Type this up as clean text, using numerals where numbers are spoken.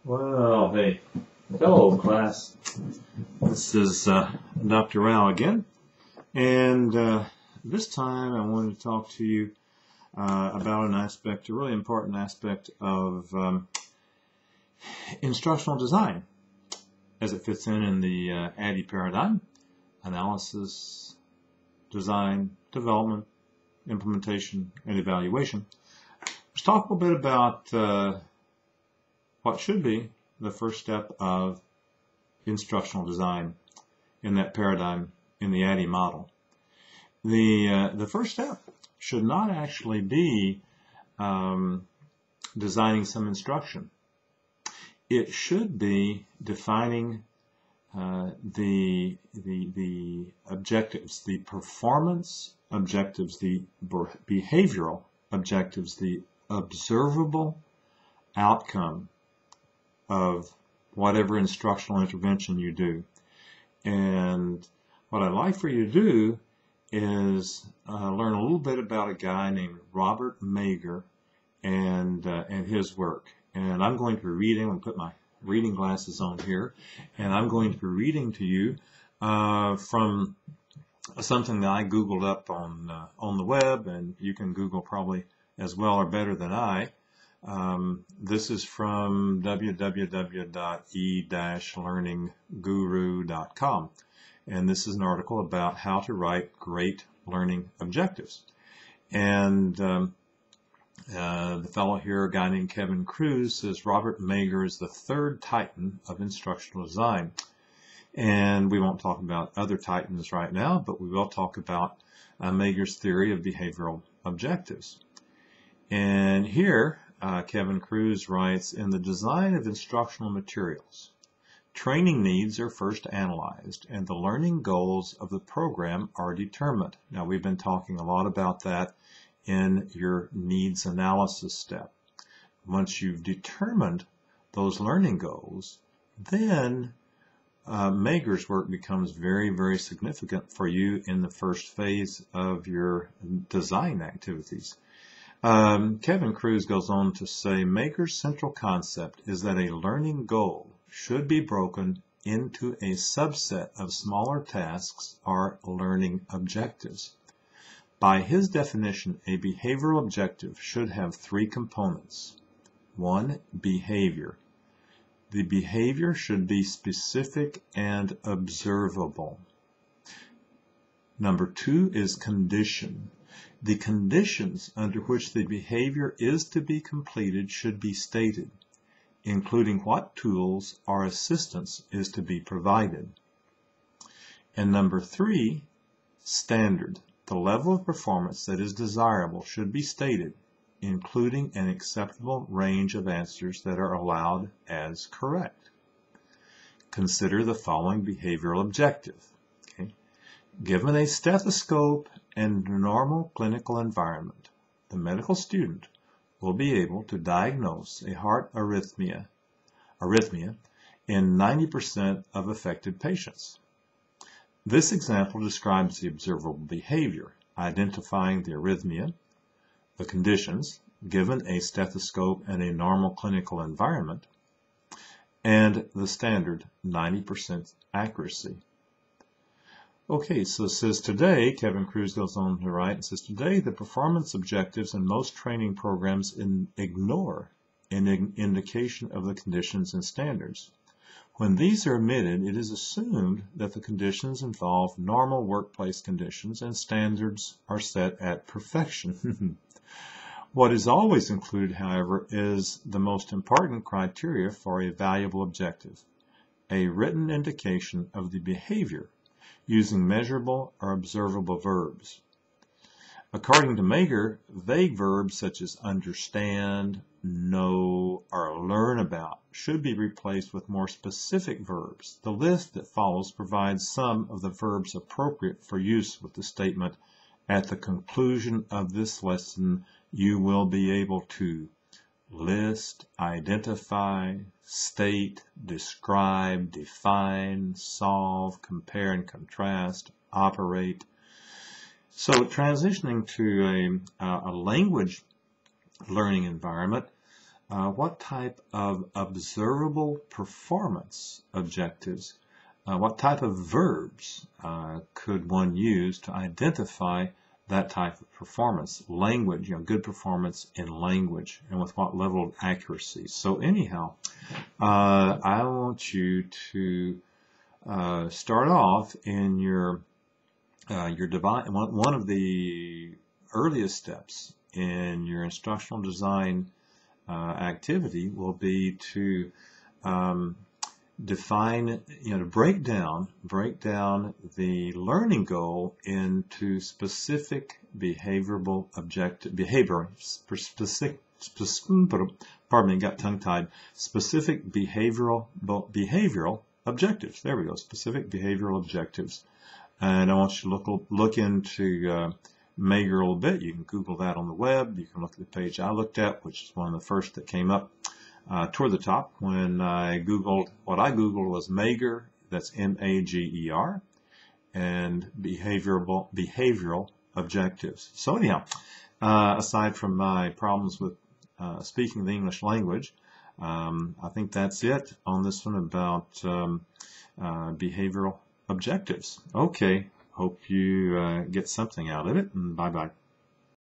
Well, hey, hello class. This is Dr. Rao again, and this time I wanted to talk to you about an aspect, a really important aspect of instructional design as it fits in the ADDIE paradigm: analysis, design, development, implementation, and evaluation. Let's talk a little bit about what should be the first step of instructional design in that paradigm in the ADDIE model. The first step should not actually be designing some instruction. It should be defining the objectives, the performance objectives, the behavioral objectives, the observable outcome of whatever instructional intervention you do. And what I'd like for you to do is learn a little bit about a guy named Robert Mager and his work. And I'm going to be reading. I'm going to put my reading glasses on here, and I'm going to be reading to you from something that I Googled up on the web, and you can Google probably as well or better than I. This is from www.e-learningguru.com, and this is an article about how to write great learning objectives. And the fellow here, a guy named Kevin Cruz, says Robert Mager is the third titan of instructional design. And we won't talk about other titans right now, but we will talk about Mager's theory of behavioral objectives. And here, Kevin Cruz writes, in the design of instructional materials, training needs are first analyzed and the learning goals of the program are determined. Now, we've been talking a lot about that in your needs analysis step. Once you've determined those learning goals, then Mager's work becomes very, very significant for you in the first phase of your design activities. Kevin Cruz goes on to say, Mager's central concept is that a learning goal should be broken into a subset of smaller tasks or learning objectives. By his definition, a behavioral objective should have three components. One, behavior. The behavior should be specific and observable. Number two is condition. The conditions under which the behavior is to be completed should be stated, including what tools or assistance is to be provided. And number three, standard. The level of performance that is desirable should be stated, including an acceptable range of answers that are allowed as correct. Consider the following behavioral objective. Okay? Given a stethoscope and normal clinical environment, the medical student will be able to diagnose a heart arrhythmia in 90% of affected patients. This example describes the observable behavior, identifying the arrhythmia, the conditions, given a stethoscope and a normal clinical environment, and the standard 90% accuracy. Okay, so it says today, Kevin Cruz goes on to write and says, today the performance objectives in most training programs ignore an indication of the conditions and standards. When these are omitted, it is assumed that the conditions involve normal workplace conditions and standards are set at perfection. What is always included, however, is the most important criteria for a valuable objective, a written indication of the behavior using measurable or observable verbs. According to Mager, vague verbs such as understand, know, or learn about should be replaced with more specific verbs. The list that follows provides some of the verbs appropriate for use with the statement, at the conclusion of this lesson, you will be able to list, identify, state, describe, define, solve, compare and contrast, operate. So transitioning to a language learning environment, what type of observable performance objectives, what type of verbs could one use to identify that type of performance? Language, good performance in language, and with what level of accuracy. So anyhow, I want you to start off in your device. One of the earliest steps in your instructional design activity will be to define, to break down the learning goal into specific behavioral specific behavioral objectives. There we go, specific behavioral objectives. And I want you to look into Mager a little bit. You can Google that on the web. You can look at the page I looked at, which is one of the first that came up toward the top when I Googled. What I Googled was Mager, that's M-A-G-E-R, and behavioral objectives. So anyhow, aside from my problems with speaking the English language, I think that's it on this one about behavioral objectives. Okay, hope you get something out of it, and bye-bye.